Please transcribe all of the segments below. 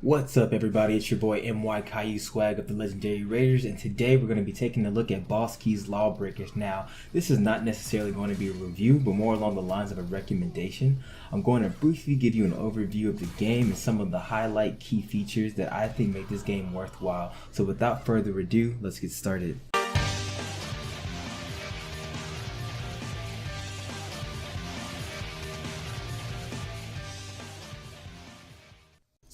What's up everybody, it's your boy MY Caillou Swag of the Legendary Raiders, and today we're going to be taking a look at Boss Key's Lawbreakers. Now, this is not necessarily going to be a review, but more along the lines of a recommendation. I'm going to briefly give you an overview of the game and some of the highlight key features that I think make this game worthwhile. So without further ado, let's get started.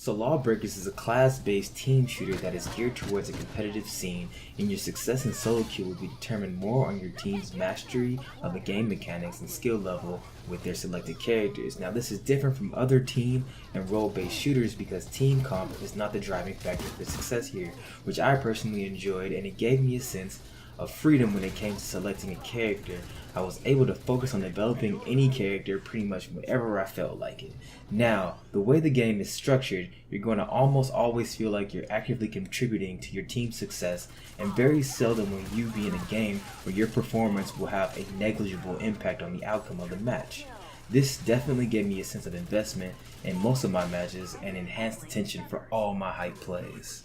So Lawbreakers is a class-based team shooter that is geared towards a competitive scene, and your success in solo queue will be determined more on your team's mastery of the game mechanics and skill level with their selected characters. Now this is different from other team and role-based shooters because team comp is not the driving factor for success here, which I personally enjoyed, and it gave me a sense of freedom when it came to selecting a character. I was able to focus on developing any character pretty much whenever I felt like it. Now, the way the game is structured, you're going to almost always feel like you're actively contributing to your team's success, and very seldom will you be in a game where your performance will have a negligible impact on the outcome of the match. This definitely gave me a sense of investment in most of my matches and enhanced attention for all my hype plays.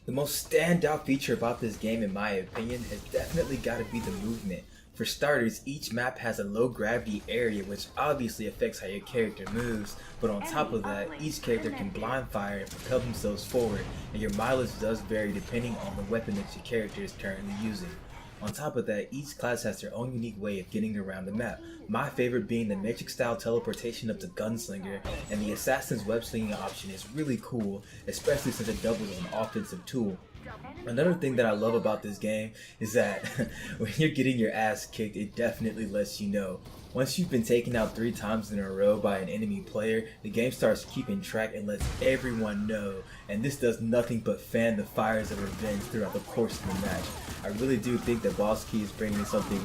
The most standout feature about this game, in my opinion, has definitely got to be the movement. For starters, each map has a low gravity area, which obviously affects how your character moves, but on top of that, each character can blind fire and propel themselves forward, and your mileage does vary depending on the weapon that your character is currently using. On top of that, each class has their own unique way of getting around the map, my favorite being the Matrix style teleportation of the Gunslinger, and the Assassin's web slinging option is really cool, especially since it doubles as an offensive tool. Another thing that I love about this game is that when you're getting your ass kicked, it definitely lets you know. Once you've been taken out 3 times in a row by an enemy player, the game starts keeping track and lets everyone know, and this does nothing but fan the fires of revenge throughout the course of the match. I really do think that Boss Key is bringing something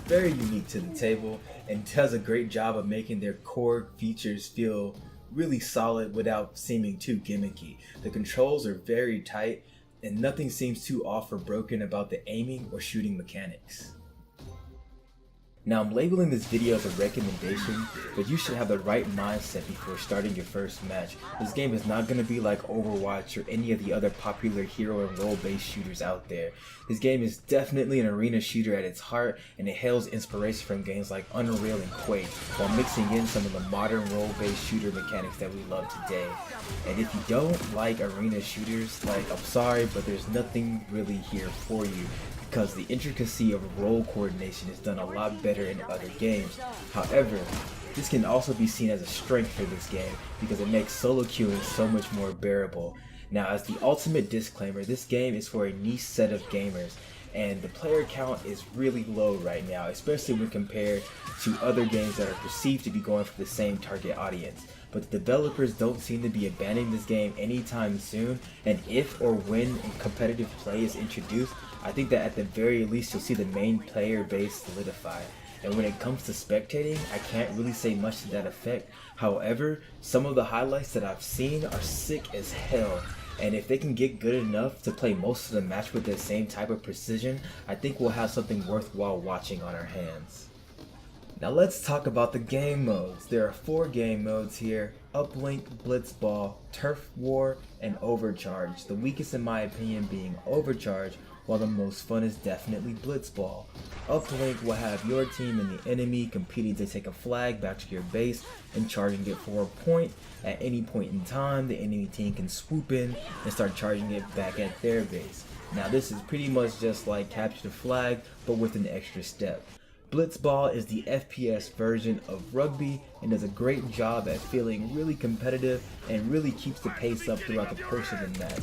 very unique to the table and does a great job of making their core features feel really solid without seeming too gimmicky. The controls are very tight and nothing seems too off or broken about the aiming or shooting mechanics. Now, I'm labeling this video as a recommendation, but you should have the right mindset before starting your first match. This game is not going to be like Overwatch or any of the other popular hero and role-based shooters out there. This game is definitely an arena shooter at its heart, and it hails inspiration from games like Unreal and Quake, while mixing in some of the modern role-based shooter mechanics that we love today. And if you don't like arena shooters, I'm sorry, but there's nothing really here for you, because the intricacy of role coordination is done a lot better in other games. However, this can also be seen as a strength for this game because it makes solo queuing so much more bearable. Now, as the ultimate disclaimer, this game is for a niche set of gamers, and the player count is really low right now, especially when compared to other games that are perceived to be going for the same target audience. But the developers don't seem to be abandoning this game anytime soon, and if or when competitive play is introduced, I think that at the very least you'll see the main player base solidify. And when it comes to spectating, I can't really say much to that effect. However, some of the highlights that I've seen are sick as hell, and if they can get good enough to play most of the match with the same type of precision, I think we'll have something worthwhile watching on our hands. Now let's talk about the game modes. There are 4 game modes here: Uplink, Blitzball, Turf War, and Overcharge. The weakest in my opinion being Overcharge, while the most fun is definitely Blitzball. Uplink will have your team and the enemy competing to take a flag back to your base and charging it for a point. At any point in time, the enemy team can swoop in and start charging it back at their base. Now this is pretty much just like Capture the Flag, but with an extra step. Blitzball is the FPS version of rugby and does a great job at feeling really competitive and really keeps the pace up throughout the course of the match.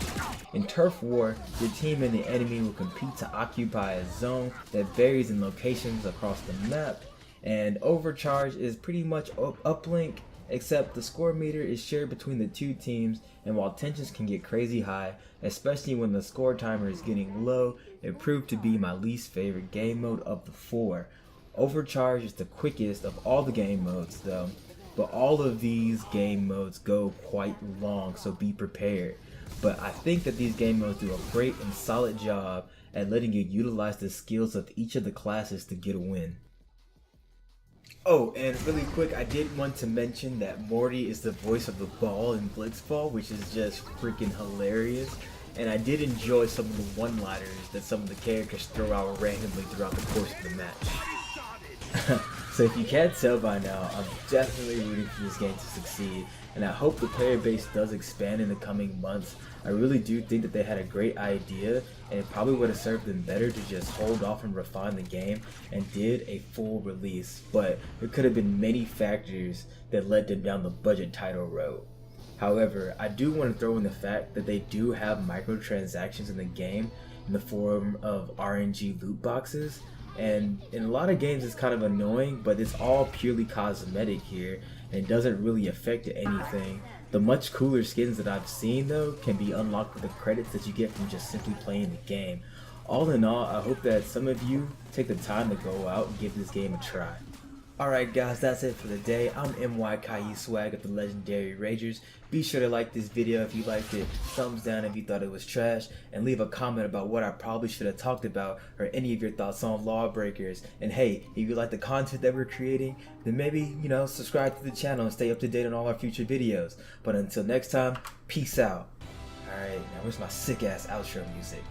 In Turf War, your team and the enemy will compete to occupy a zone that varies in locations across the map, and Overcharge is pretty much Uplink, except the score meter is shared between the 2 teams, and while tensions can get crazy high, especially when the score timer is getting low, it proved to be my least favorite game mode of the 4. Overcharge is the quickest of all the game modes though, but all of these game modes go quite long, so be prepared. But I think that these game modes do a great and solid job at letting you utilize the skills of each of the classes to get a win. Oh, and really quick, I did want to mention that Morty is the voice of the ball in Blitzball, which is just freaking hilarious. And I did enjoy some of the one-liners that some of the characters throw out randomly throughout the course of the match. So if you can't tell by now, I'm definitely rooting for this game to succeed, and I hope the player base does expand in the coming months. I really do think that they had a great idea, and it probably would have served them better to just hold off and refine the game and did a full release, but there could have been many factors that led them down the budget title road. However, I do want to throw in the fact that they do have microtransactions in the game in the form of RNG loot boxes, and in a lot of games it's kind of annoying, but it's all purely cosmetic here and it doesn't really affect anything. The much cooler skins that I've seen though can be unlocked with the credits that you get from just simply playing the game. All in all, I hope that some of you take the time to go out and give this game a try. Alright guys, that's it for the day. I'm MY Kai Swag of the Legendary Ragers. Be sure to like this video if you liked it, thumbs down if you thought it was trash, and leave a comment about what I probably should have talked about or any of your thoughts on Lawbreakers. And hey, if you like the content that we're creating, then maybe, subscribe to the channel and stay up to date on all our future videos. But until next time, peace out. Alright, now where's my sick ass outro music?